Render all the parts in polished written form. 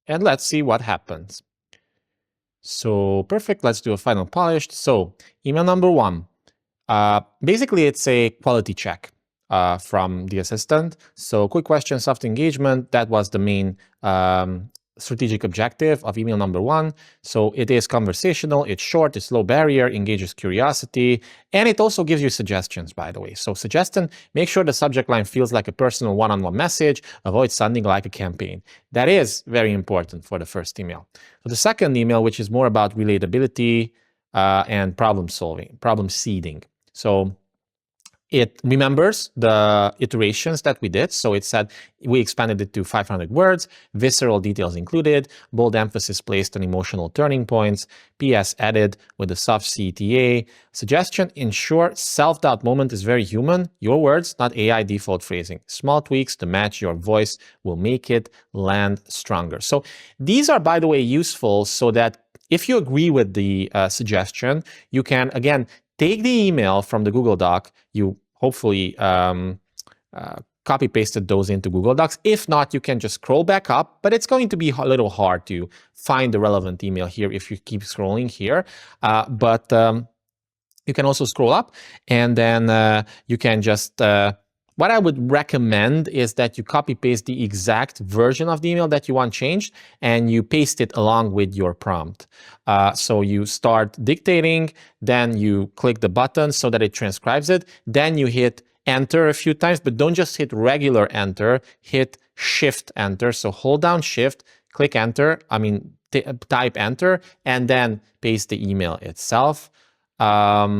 And let's see what happens. So perfect, let's do a final polished. So email number 1. Basically, it's a quality check from the assistant. So quick question, soft engagement, that was the main strategic objective of email number 1. So it is conversational, it's short, it's low barrier, engages curiosity, and it also gives you suggestions, by the way. So suggestion, make sure the subject line feels like a personal one-on-one message, avoid sounding like a campaign. That is very important for the first email. So the second email, which is more about relatability and problem solving, problem seeding. So it remembers the iterations that we did. So it said we expanded it to 500 words, visceral details included, bold emphasis placed on emotional turning points, PS added with a soft CTA. Suggestion, ensure self-doubt moment is very human, your words, not AI default phrasing. Small tweaks to match your voice will make it land stronger. So these are, by the way, useful so that if you agree with the suggestion, you can, again, take the email from the Google Doc. You hopefully copy pasted those into Google Docs. If not, you can just scroll back up, but it's going to be a little hard to find the relevant email here if you keep scrolling here. But you can also scroll up, and then you can just what I would recommend is that you copy paste the exact version of the email that you want changed, and you paste it along with your prompt. So you start dictating, then you click the button so that it transcribes it, then you hit enter a few times, but don't just hit regular enter, hit shift enter. So hold down shift, click enter, type enter, and then paste the email itself. Let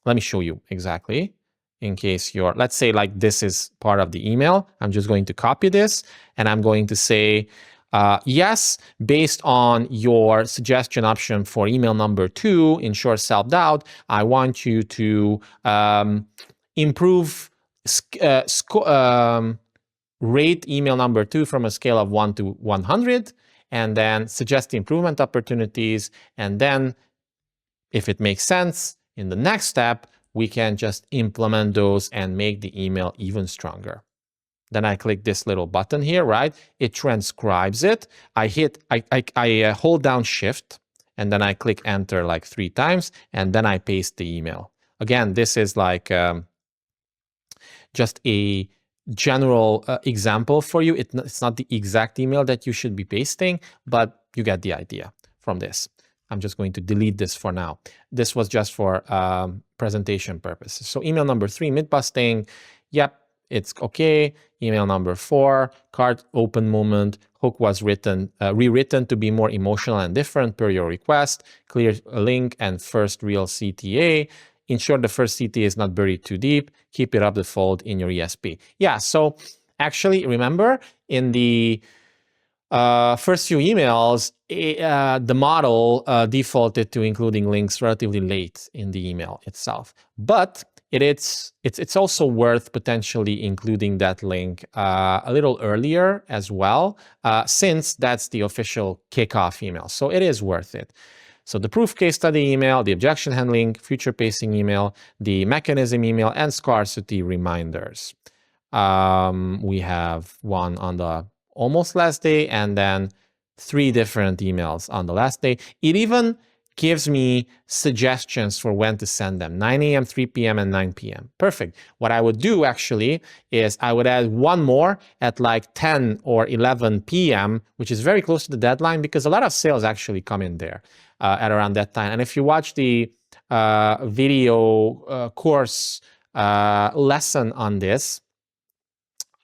me show you exactly. In case you're, let's say like this is part of the email. I'm just going to copy this and I'm going to say, yes, based on your suggestion option for email number 2, ensure self-doubt, I want you to improve, rate email number 2 from a scale of 1 to 100, and then suggest the improvement opportunities. And then if it makes sense, in the next step, we can just implement those and make the email even stronger. Then I click this little button here, right? It transcribes it. I hold down shift, and then I click enter like 3 times, and then I paste the email. Again, this is like just a general example for you. It's not the exact email that you should be pasting, but you get the idea from this. I'm just going to delete this for now. This was just for presentation purposes. So email number 3, mid-busting. Yep, it's okay. Email number 4, cart open moment. Hook was rewritten to be more emotional and different per your request. Clear link and first real CTA. Ensure the first CTA is not buried too deep. Keep it up the fold in your ESP. Yeah, so actually remember in the first few emails, the model defaulted to including links relatively late in the email itself. But it's also worth potentially including that link a little earlier as well, since that's the official kickoff email. So it is worth it. So the proof case study email, the objection handling, future pacing email, the mechanism email, and scarcity reminders. We have one on the almost last day, and then 3 different emails on the last day. It even gives me suggestions for when to send them, 9 a.m., 3 p.m., and 9 p.m. Perfect. What I would do actually is I would add one more at like 10 or 11 p.m., which is very close to the deadline, because a lot of sales actually come in there at around that time. And if you watch the video course lesson on this,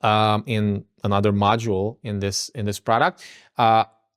in another module in this product,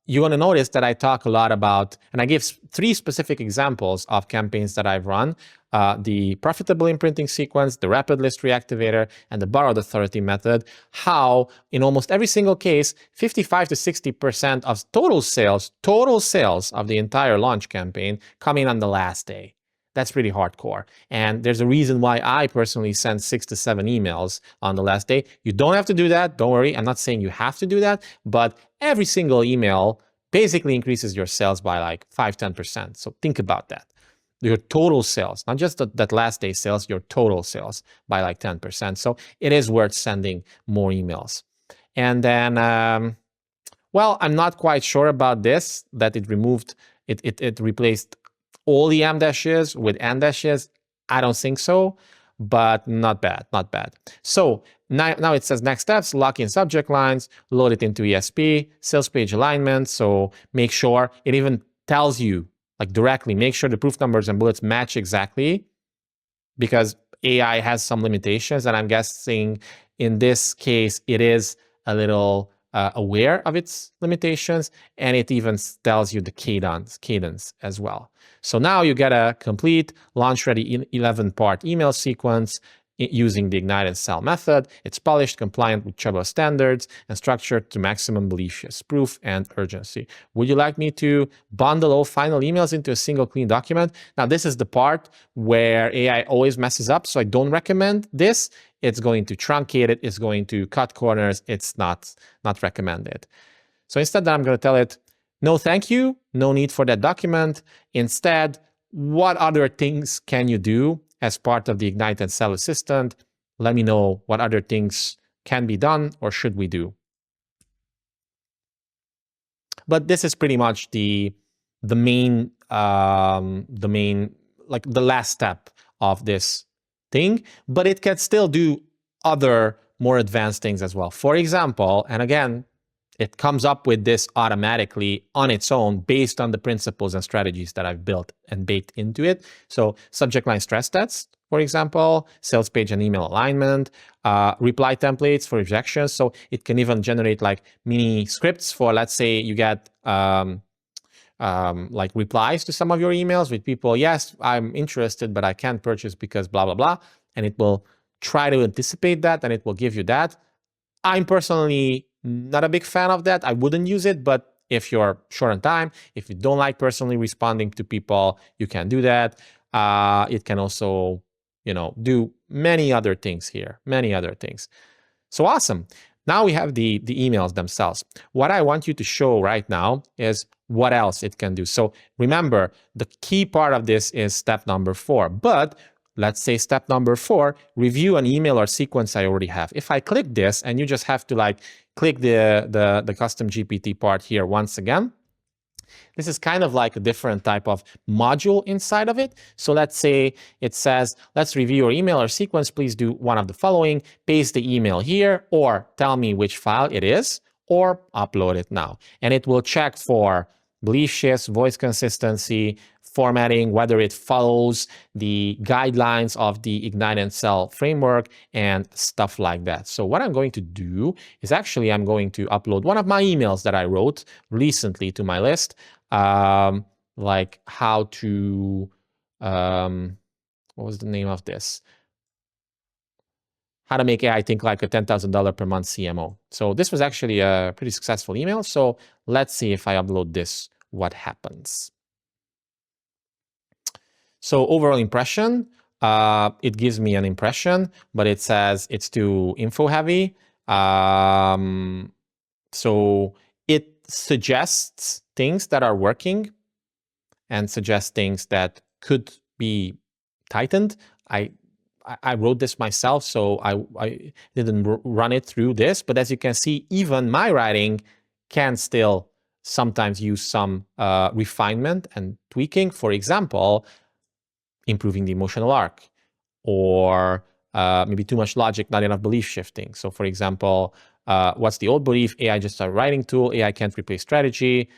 you're going to notice that I talk a lot about, and I give 3 specific examples of campaigns that I've run, the profitable imprinting sequence, the rapid list reactivator, and the borrowed authority method, how in almost every single case, 55 to 60% of total sales of the entire launch campaign come in on the last day. That's pretty hardcore. And there's a reason why I personally send 6 to 7 emails on the last day. You don't have to do that. Don't worry. I'm not saying you have to do that, but every single email basically increases your sales by like 5-10%. So think about that. Your total sales, not just that last day sales, your total sales by like 10%. So it is worth sending more emails. And then Well, I'm not quite sure about this, that it removed, it replaced all the M dashes with N dashes. I don't think so, but not bad, not bad. So now it says next steps, lock in subject lines, load it into ESP, sales page alignment. So make sure, it even tells you like directly, make sure the proof numbers and bullets match exactly, because AI has some limitations, and I'm guessing in this case it is a little aware of its limitations, and it even tells you the cadence as well. So now you get a complete launch-ready 11-part email sequence using the ignite and sell method. It's polished, compliant with Chubb standards, and structured to maximum malicious proof and urgency. Would you like me to bundle all final emails into a single clean document? Now, this is the part where AI always messes up, so I don't recommend this. It's going to truncate it, it's going to cut corners, it's not recommended. So instead, I'm going to tell it, no, thank you, no need for that document. Instead, what other things can you do as part of the Ignite and Sell Assistant? Let me know what other things can be done or should we do. But this is pretty much the main, like the last step of this thing, but it can still do other more advanced things as well. For example, and again, it comes up with this automatically on its own based on the principles and strategies that I've built and baked into it. So subject line stress tests, for example, sales page and email alignment, reply templates for rejections. So it can even generate like mini scripts for, let's say you get like replies to some of your emails with people, yes, I'm interested, but I can't purchase because blah, blah, blah. And it will try to anticipate that, and it will give you that. I'm personally not a big fan of that. I wouldn't use it, but if you're short on time, if you don't like personally responding to people, you can do that. It can also, do many other things here, many other things. So awesome. Now we have the emails themselves. What I want you to show right now is what else it can do. So remember, the key part of this is step number 4, but let's say step number 4, review an email or sequence I already have. If I click this, and you just have to like click the custom GPT part here once again, this is kind of like a different type of module inside of it. So let's say it says, let's review your email or sequence. Please do one of the following: paste the email here, or tell me which file it is, or upload it now. And it will check for belief shifts, voice consistency, formatting, whether it follows the guidelines of the Ignite and Sell framework, and stuff like that. So what I'm going to do is actually I'm going to upload one of my emails that I wrote recently to my list, like how to, what was the name of this? How to make AI think like a $10,000 per month CMO. So this was actually a pretty successful email. So let's see if I upload this, what happens. So overall impression, it gives me an impression, but it says it's too info heavy. So it suggests things that are working and suggests things that could be tightened. I wrote this myself, so I didn't run it through this, but as you can see, even my writing can still sometimes use some refinement and tweaking. For example, improving the emotional arc, or maybe too much logic, not enough belief shifting. So for example, what's the old belief? AI just a writing tool. AI can't replace strategy.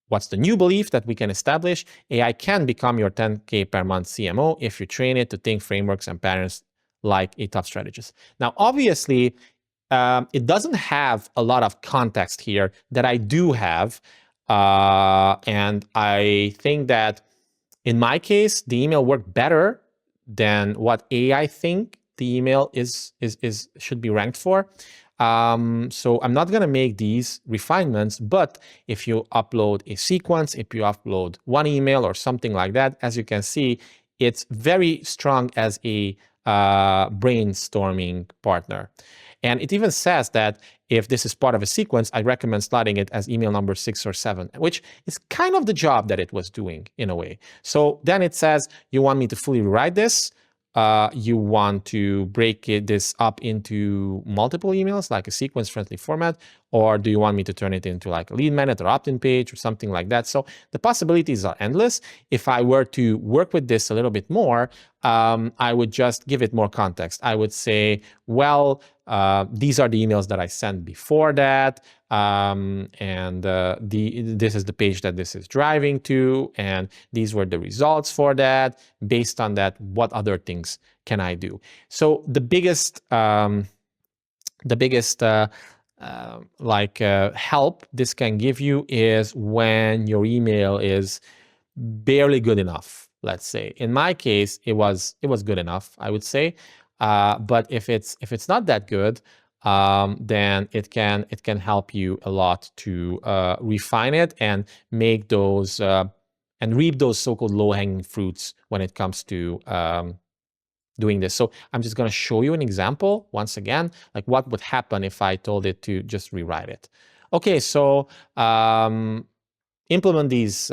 What's the new belief that we can establish? AI can become your 10K per month CMO if you train it to think frameworks and patterns like a top strategist. Now, obviously, it doesn't have a lot of context here that I do have. And I think that in my case, the email worked better than what AI think the email should be ranked for. So I'm not going to make these refinements, but if you upload a sequence, if you upload one email or something like that, as you can see, it's very strong as a brainstorming partner. And it even says that if this is part of a sequence, I recommend slotting it as email number 6 or 7, which is kind of the job that it was doing in a way. So then it says, you want me to fully rewrite this? You want to break this up into multiple emails, like a sequence-friendly format, or do you want me to turn it into like a lead magnet or opt-in page or something like that? So the possibilities are endless. If I were to work with this a little bit more, I would just give it more context. I would say, well, these are the emails that I sent before that, and this is the page that this is driving to, and these were the results for that. Based on that, what other things can I do? So the biggest help this can give you is when your email is barely good enough. Let's say in my case, it was good enough, I would say. But if it's not that good, then it can help you a lot to refine it and make those and reap those so-called low-hanging fruits when it comes to doing this. So I'm just going to show you an example once again, like what would happen if I told it to just rewrite it. Okay, so implement these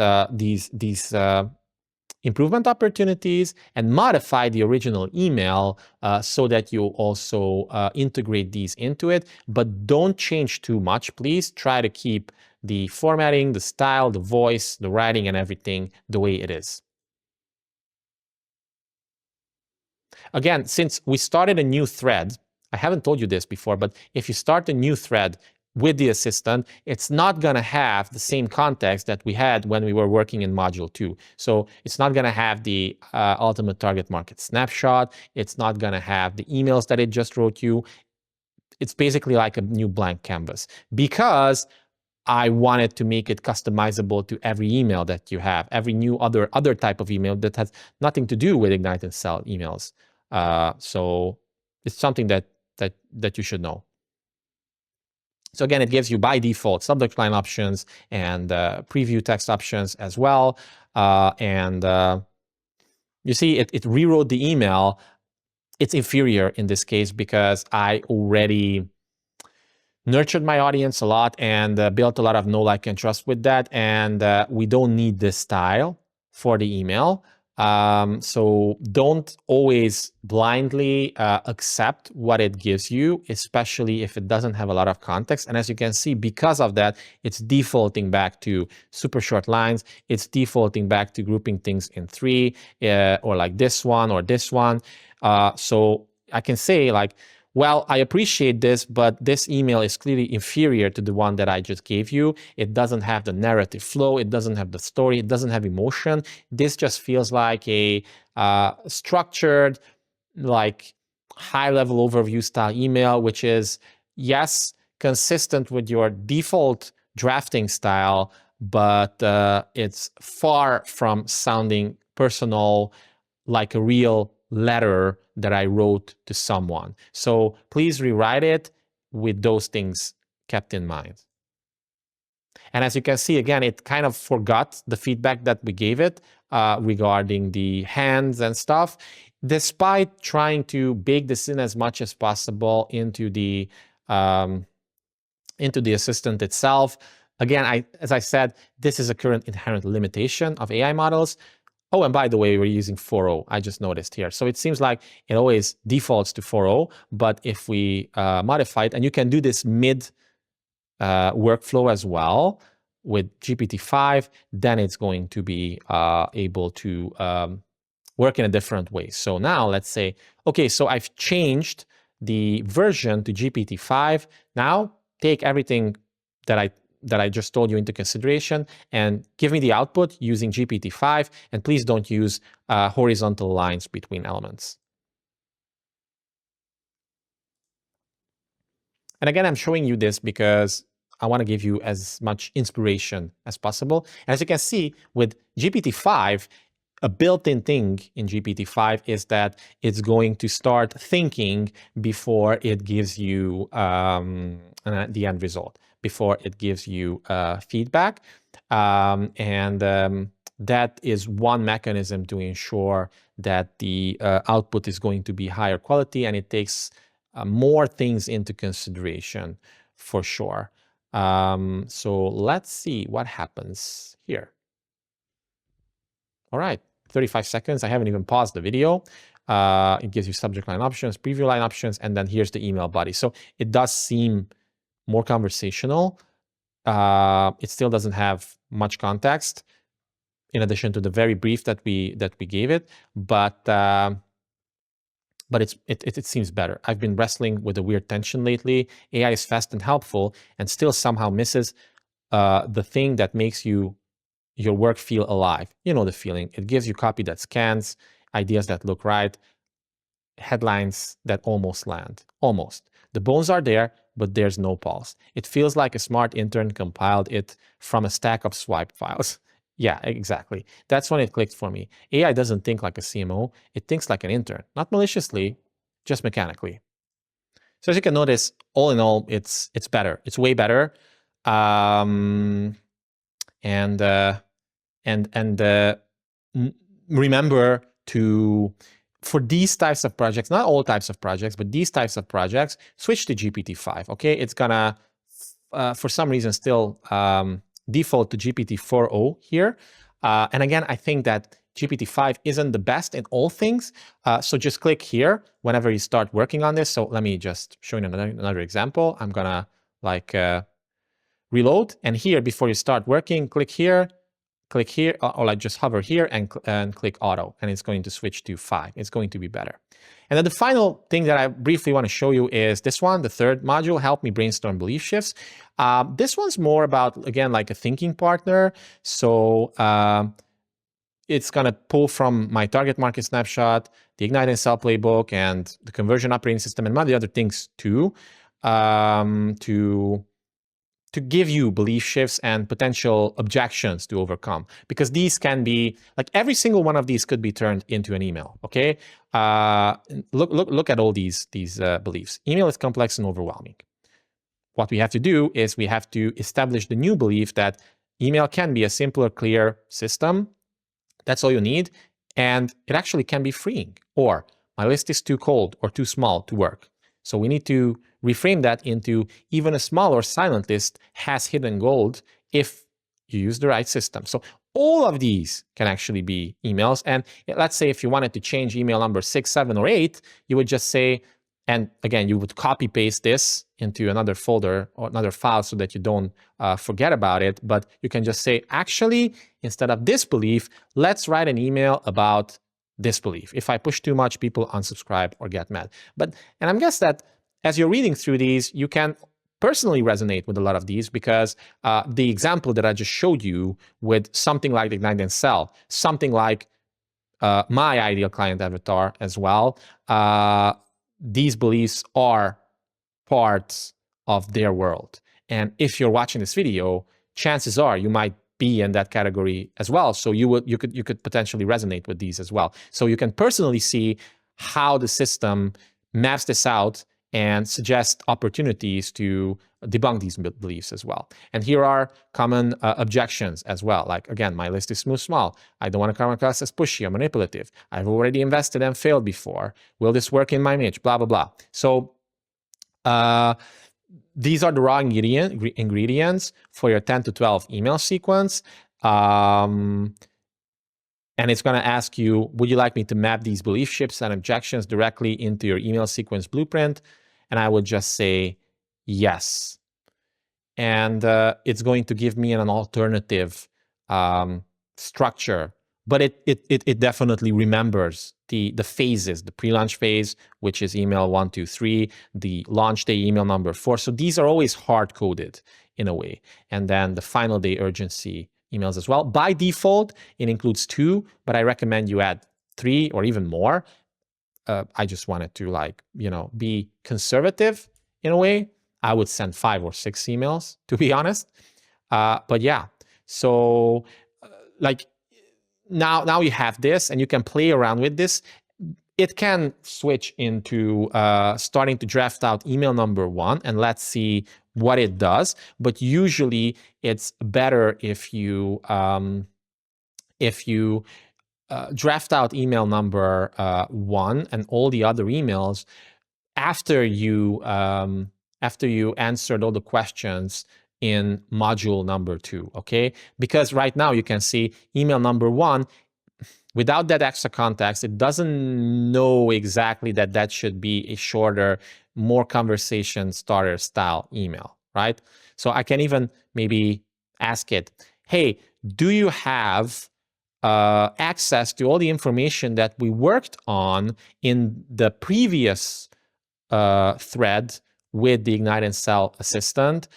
improvement opportunities and modify the original email so that you also integrate these into it, but don't change too much, please. Try to keep the formatting, the style, the voice, the writing, and everything the way it is. Again, since we started a new thread, I haven't told you this before, but if you start a new thread with the assistant, it's not going to have the same context that we had when we were working in module 2. So it's not going to have the ultimate target market snapshot. It's not going to have the emails that it just wrote you. It's basically like a new blank canvas, because I wanted to make it customizable to every email that you have, every new other type of email that has nothing to do with Ignite and Sell emails. So it's something that you should know. So again, it gives you by default subject line options and preview text options as well. And you see, it rewrote the email. It's inferior in this case because I already nurtured my audience a lot and built a lot of know, like, and trust with that. And we don't need this style for the email. So don't always blindly accept what it gives you, especially if it doesn't have a lot of context. And as you can see, because of that, it's defaulting back to super short lines. It's defaulting back to grouping things in 3 or like this one or this one. So I can say like, well, I appreciate this, but this email is clearly inferior to the one that I just gave you. It doesn't have the narrative flow. It doesn't have the story. It doesn't have emotion. This just feels like a structured, like high-level overview style email, which is, yes, consistent with your default drafting style, but it's far from sounding personal, like a real letter that I wrote to someone. So please rewrite it with those things kept in mind. And as you can see, again, it kind of forgot the feedback that we gave it regarding the hands and stuff, despite trying to bake this in as much as possible into the assistant itself. Again, as I said, this is a current inherent limitation of AI models. Oh, and by the way, we're using 4.0. I just noticed here. So it seems like it always defaults to 4.0, but if we modify it, and you can do this mid workflow as well with GPT-5, then it's going to be able to work in a different way. So now let's say, okay, so I've changed the version to GPT-5. Now take everything that I just told you into consideration and give me the output using GPT-5, and please don't use horizontal lines between elements. And again, I'm showing you this because I want to give you as much inspiration as possible. And as you can see, with GPT-5, a built-in thing in GPT-5 is that it's going to start thinking before it gives you the end result, before it gives you feedback. That is one mechanism to ensure that the output is going to be higher quality, and it takes more things into consideration for sure. So let's see what happens here. All right, 35 seconds. I haven't even paused the video. It gives you subject line options, preview line options, and then here's the email body. So it does seem more conversational. It still doesn't have much context, in addition to the very brief that we gave it, but it seems better. I've been wrestling with a weird tension lately. AI is fast and helpful, and still somehow misses the thing that makes your work feel alive. You know the feeling. It gives you copy that scans, ideas that look right, headlines that almost land. Almost. The bones are there, but there's no pulse. It feels like a smart intern compiled it from a stack of swipe files. Yeah, exactly. That's when it clicked for me. AI doesn't think like a CMO. It thinks like an intern, not maliciously, just mechanically. So as you can notice, all in all, it's better. It's way better. Remember to, for these types of projects, not all types of projects, but these types of projects, switch to GPT-5. Okay, it's gonna for some reason still default to GPT-4o here. And again, I think that GPT-5 isn't the best in all things. So just click here whenever you start working on this. So let me just show you another example. I'm gonna like reload, and here before you start working, click here, or like just hover here and click auto, and it's going to switch to 5. It's going to be better. And then the final thing that I briefly want to show you is this one, the third module, help me brainstorm belief shifts. This one's more about, again, like a thinking partner. So it's going to pull from my target market snapshot, the Ignite and Sell playbook, and the conversion operating system, and many other things too, to give you belief shifts and potential objections to overcome, because these can be, like, every single one of these could be turned into an email. Okay, look at all these beliefs. Email is complex and overwhelming. What we have to do is we have to establish the new belief that email can be a simpler, clear system. That's all you need, and it actually can be freeing. Or my list is too cold or too small to work. So we need to reframe that into even a small or silent list has hidden gold if you use the right system. So all of these can actually be emails. And let's say if you wanted to change email number 6, 7, or 8, you would just say, and again, you would copy paste this into another folder or another file so that you don't forget about it. But you can just say, actually, instead of this belief, let's write an email about this belief. If I push too much, people unsubscribe or get mad. And I'm guess that as you're reading through these, you can personally resonate with a lot of these, because the example that I just showed you with something like Ignite and Sell, something like my ideal client avatar as well, these beliefs are parts of their world. And if you're watching this video, chances are you might be in that category as well. So you could potentially resonate with these as well. So you can personally see how the system maps this out and suggest opportunities to debunk these beliefs as well. And here are common objections as well. Like, again, my list is too small. I don't want to come across as pushy or manipulative. I've already invested and failed before. Will this work in my niche? Blah, blah, blah. So these are the raw ingredients for your 10 to 12 email sequence. And it's going to ask you, would you like me to map these belief shifts and objections directly into your email sequence blueprint? And I would just say yes. And it's going to give me an alternative structure. But it definitely remembers the phases, the pre-launch phase, which is email 1, 2, 3, the launch day email number 4. So these are always hard-coded in a way. And then the final day urgency emails as well. By default, it includes 2, but I recommend you add 3 or even more. I just wanted to, like, be conservative in a way. I would send 5 or 6 emails, to be honest. But yeah, so like now you have this, and you can play around with this. It can switch into starting to draft out email number 1, and let's see what it does. But usually it's better if you draft out email number 1 and all the other emails after you answered all the questions in module number 2, okay? Because right now you can see email number 1, without that extra context, it doesn't know exactly that should be a shorter, more conversation starter style email, right? So I can even maybe ask it, hey, do you have access to all the information that we worked on in the previous thread with the Ignite and Sell assistant?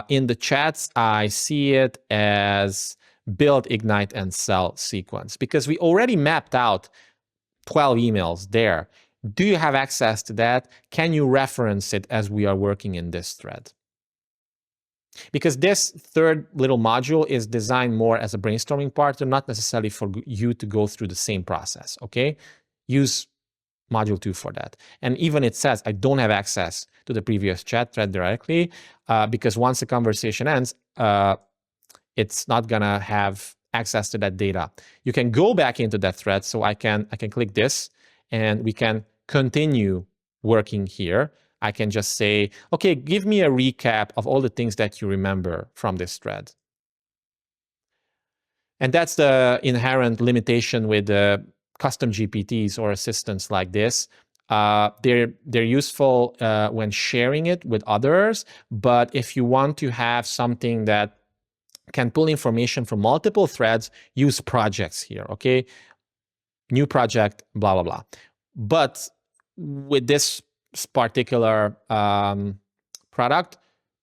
In the chats, I see it as build, ignite, and sell sequence, because we already mapped out 12 emails there. Do you have access to that? Can you reference it as we are working in this thread? Because this third little module is designed more as a brainstorming partner, not necessarily for you to go through the same process, okay? Use module 2 for that. And even it says, I don't have access to the previous chat thread directly, because once the conversation ends, it's not gonna have access to that data. You can go back into that thread, so I can click this, and we can continue working here. I can just say, okay, give me a recap of all the things that you remember from this thread. And that's the inherent limitation with the custom GPTs or assistants like this. They're useful when sharing it with others, but if you want to have something that can pull information from multiple threads, use projects here, okay? New project, blah, blah, blah. But with this particular product,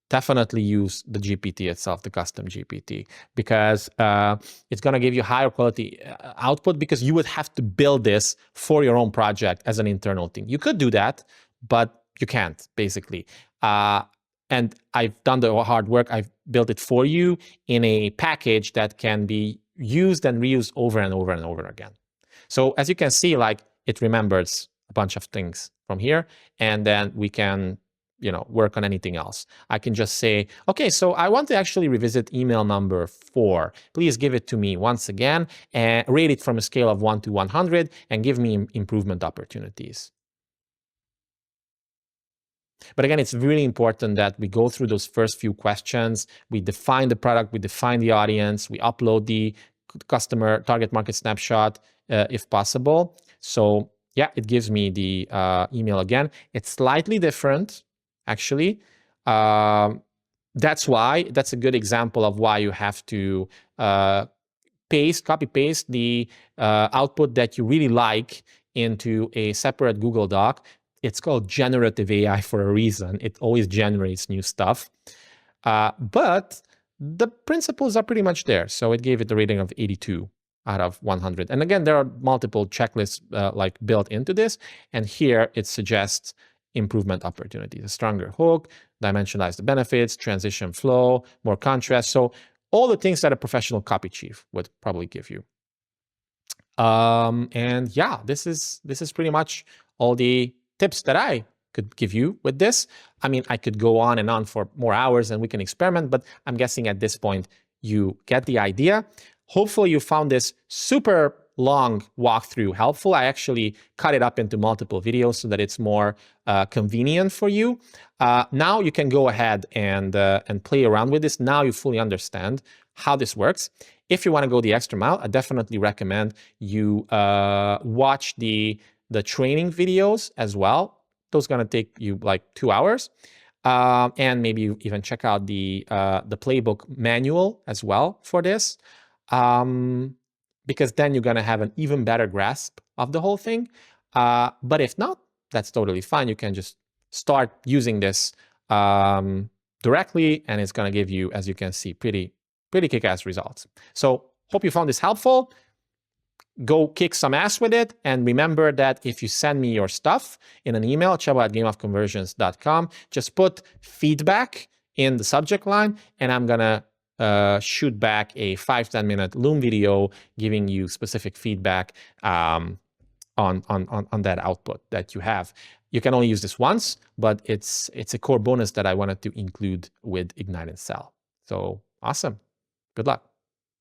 definitely use the GPT itself, the custom GPT, because it's going to give you higher quality output, because you would have to build this for your own project as an internal thing. You could do that, but you can't, basically. And I've done the hard work. I've built it for you in a package that can be used and reused over and over and over again. So as you can see, like, it remembers a bunch of things from here, and then we can, you know, work on anything else. I can just say, okay, so I want to actually revisit email number 4. Please give it to me once again and rate it from a scale of 1 to 100 and give me improvement opportunities. But again, it's really important that we go through those first few questions. We define the product, we define the audience, we upload the customer target market snapshot if possible. So yeah, it gives me the email again. It's slightly different, actually. That's a good example of why you have to copy paste the output that you really like into a separate Google Doc. It's called generative AI for a reason. It always generates new stuff. But the principles are pretty much there. So it gave it a rating of 82 out of 100. And again, there are multiple checklists like built into this. And here it suggests improvement opportunities, a stronger hook, dimensionalize the benefits, transition flow, more contrast. So all the things that a professional copy chief would probably give you. And yeah, this is pretty much all the tips that I could give you with this. I mean, I could go on and on for more hours and we can experiment, but I'm guessing at this point you get the idea. Hopefully you found this super long walkthrough helpful. I actually cut it up into multiple videos so that it's more convenient for you. Now you can go ahead and play around with this. Now you fully understand how this works. If you want to go the extra mile, I definitely recommend you watch the training videos as well. Those are going to take you like 2 hours. And maybe you even check out the playbook manual as well for this. Because then you're going to have an even better grasp of the whole thing. But if not, that's totally fine. You can just start using this directly, and it's going to give you, as you can see, pretty kick-ass results. So hope you found this helpful. Go kick some ass with it. And remember that if you send me your stuff in an email, chabo@gameofconversions.com, just put feedback in the subject line, and I'm going to shoot back a 5-10 minute Loom video giving you specific feedback on that output that you have. You can only use this once, but it's a core bonus that I wanted to include with Ignite and Sell. So awesome. Good luck.